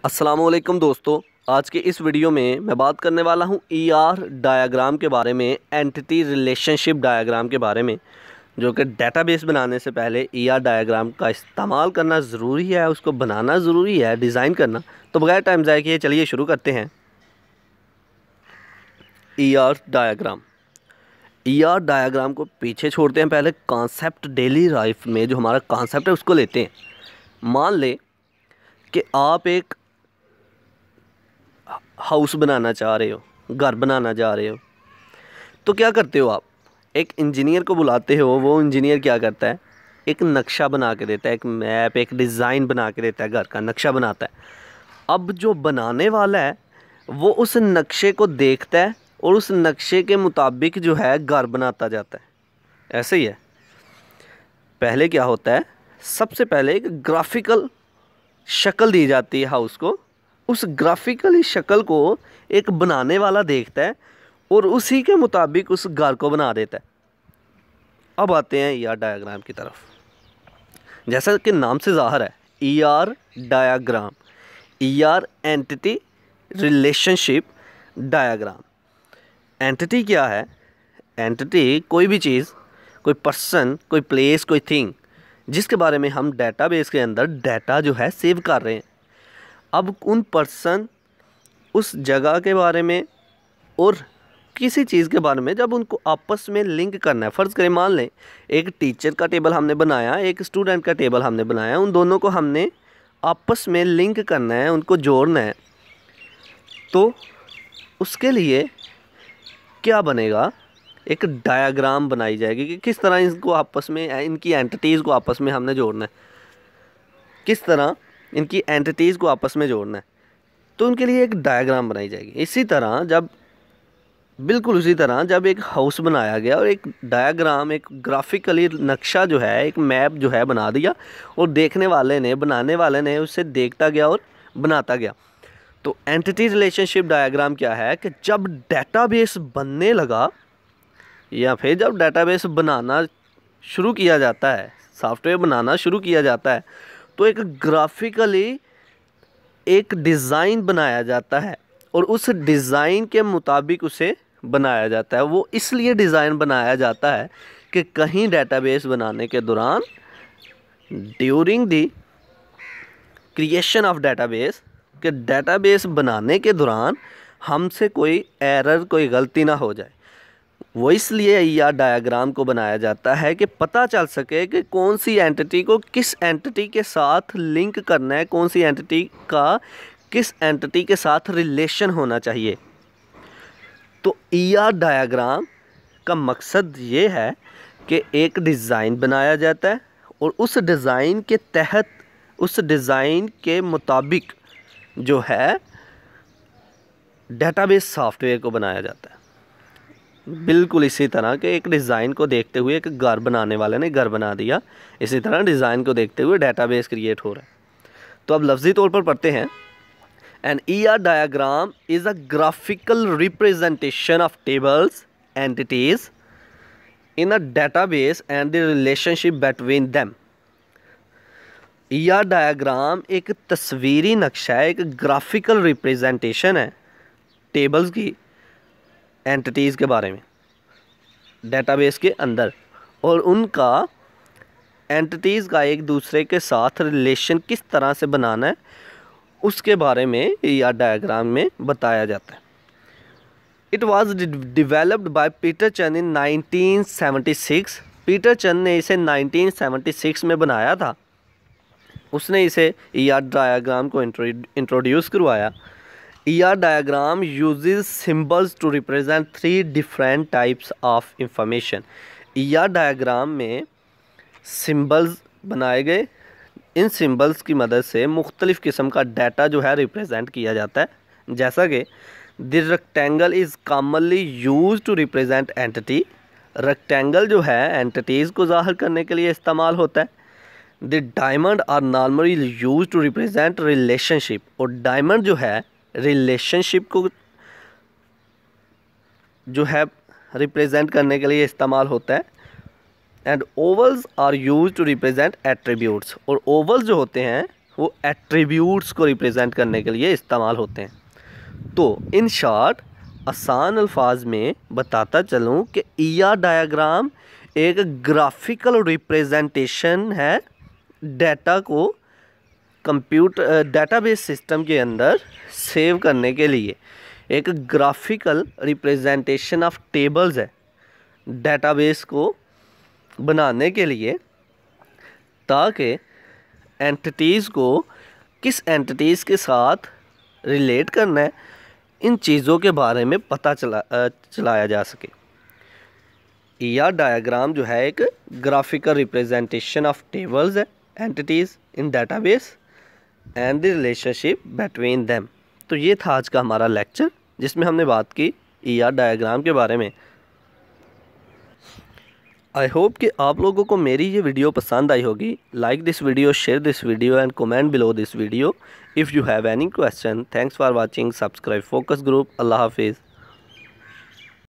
अस्सलामुअलैकुम दोस्तों, आज के इस वीडियो में मैं बात करने वाला हूँ ईआर डायग्राम के बारे में, एंटिटी रिलेशनशिप डायग्राम के बारे में, जो कि डेटाबेस बनाने से पहले ईआर डायग्राम का इस्तेमाल करना ज़रूरी है, उसको बनाना ज़रूरी है, डिज़ाइन करना। तो बगैर टाइम ज़ाया किए चलिए शुरू करते हैं। ईआर डायग्राम को पीछे छोड़ते हैं, पहले कॉन्सेप्ट डेली लाइफ में जो हमारा कॉन्सेप्ट है उसको लेते हैं। मान लें कि आप एक हाउस बनाना चाह रहे हो, घर बनाना चाह रहे हो, तो क्या करते हो आप? एक इंजीनियर को बुलाते हो। वो इंजीनियर क्या करता है? एक नक्शा बना के देता है, एक मैप, एक डिज़ाइन बना के देता है, घर का नक्शा बनाता है। अब जो बनाने वाला है वो उस नक्शे को देखता है और उस नक्शे के मुताबिक जो है घर बनाता जाता है। ऐसे ही है। पहले क्या होता है, सबसे पहले एक ग्राफिकल शक्ल दी जाती है हाउस को। उस ग्राफिकली शक्ल को एक बनाने वाला देखता है और उसी के मुताबिक उस घर को बना देता है। अब आते हैं ईआर डायग्राम की तरफ। जैसा कि नाम से ज़ाहिर है, ER diagram, ER entity relationship diagram. Entity क्या है? एंटिटी कोई भी चीज़, कोई पर्सन, कोई प्लेस, कोई थिंग जिसके बारे में हम डेटाबेस के अंदर डाटा जो है सेव कर रहे हैं। अब उन पर्सन, उस जगह के बारे में और किसी चीज़ के बारे में जब उनको आपस में लिंक करना है, फ़र्ज़ करें मान लें एक टीचर का टेबल हमने बनाया, एक स्टूडेंट का टेबल हमने बनाया, उन दोनों को हमने आपस में लिंक करना है, उनको जोड़ना है, तो उसके लिए क्या बनेगा? एक डायग्राम बनाई जाएगी कि किस तरह इनको आपस में, इनकी एंटिटीज़ को आपस में हमने जोड़ना है, किस तरह इनकी एंटिटीज़ को आपस में जोड़ना है। तो उनके लिए एक डायग्राम बनाई जाएगी। इसी तरह बिल्कुल उसी तरह जब एक हाउस बनाया गया और एक डायग्राम, एक ग्राफिकली नक्शा जो है, एक मैप जो है बना दिया और देखने वाले ने, बनाने वाले ने उससे देखता गया और बनाता गया। तो एंटिटी रिलेशनशिप डायग्राम क्या है कि जब डेटाबेस बनने लगा या फिर जब डेटाबेस बनाना शुरू किया जाता है, सॉफ्टवेयर बनाना शुरू किया जाता है, तो एक ग्राफिकली एक डिज़ाइन बनाया जाता है और उस डिज़ाइन के मुताबिक उसे बनाया जाता है। वो इसलिए डिज़ाइन बनाया जाता है कि कहीं डेटाबेस बनाने के दौरान, during the creation of database, कि डेटाबेस बनाने के दौरान हमसे कोई एरर, कोई गलती ना हो जाए। वो इसलिए ईआर डायग्राम को बनाया जाता है कि पता चल सके कि कौन सी एंटिटी को किस एंटिटी के साथ लिंक करना है, कौन सी एंटिटी का किस एंटिटी के साथ रिलेशन होना चाहिए। तो ईआर डायग्राम का मकसद ये है कि एक डिज़ाइन बनाया जाता है और उस डिज़ाइन के तहत, उस डिज़ाइन के मुताबिक जो है डेटाबेस सॉफ्टवेयर को बनाया जाता है। बिल्कुल इसी तरह के एक डिज़ाइन को देखते हुए एक घर बनाने वाले ने घर बना दिया, इसी तरह डिज़ाइन को देखते हुए डेटाबेस क्रिएट हो रहा है। तो अब लफ्ज़ी तौर पर पढ़ते हैं। An ER diagram is a graphical representation of tables, entities in a database and the relationship between them. ER diagram एक तस्वीरी नक्शा है, एक ग्राफिकल रिप्रेजेंटेशन है टेबल्स की, एंटिटीज़ के बारे में डेटाबेस के अंदर, और उनका एंटिटीज़ का एक दूसरे के साथ रिलेशन किस तरह से बनाना है उसके बारे में ईआर डायग्राम में बताया जाता है। It was developed by Peter चन इन 1976। पीटर चन ने इसे 1976 में बनाया था। उसने इसे ईआर डायग्राम को इंट्रोड्यूस करवाया। ER diagram uses symbols to represent 3 different types of information. ER diagram में सिंबल्स बनाए गए, इन सिंबल्स की मदद से मुख्तलिफ़ किस्म का डाटा जो है रिप्रेजेंट किया जाता है। जैसा कि the rectangle is commonly use to represent entity. Rectangle जो है एंटिटीज़ को ज़ाहिर करने के लिए इस्तेमाल होता है। The diamond are normally use to represent relationship, और डायमंड जो है रिलेशनशिप को जो है रिप्रेजेंट करने के लिए इस्तेमाल होता है। And ovals are use to represent attributes, और ओवल्स जो होते हैं वो एट्रीब्यूट्स को रिप्रेजेंट करने के लिए इस्तेमाल होते हैं। तो इन शॉर्ट आसान अल्फाज में बताता चलूँ कि ईआर डायग्राम एक ग्राफिकल रिप्रेजेंटेशन है डाटा को डेटाबेस सिस्टम के अंदर सेव करने के लिए। एक ग्राफिकल रिप्रेजेंटेशन ऑफ टेबल्स है डेटाबेस को बनाने के लिए, ताकि एंटिटीज़ को किस एंटिटीज़ के साथ रिलेट करना है इन चीज़ों के बारे में पता चलाया जा सके। ईआर डायग्राम जो है एक ग्राफिकल रिप्रेजेंटेशन ऑफ टेबल्स है entities in database and the relationship between them. तो ये था आज का हमारा लेक्चर जिसमें हमने बात की ईआर डायग्राम के बारे में। आई होप कि आप लोगों को मेरी ये वीडियो पसंद आई होगी। Like this video, share this video and comment below this video if you have any question. Thanks for watching. Subscribe focus group. अल्लाह हाफिज़।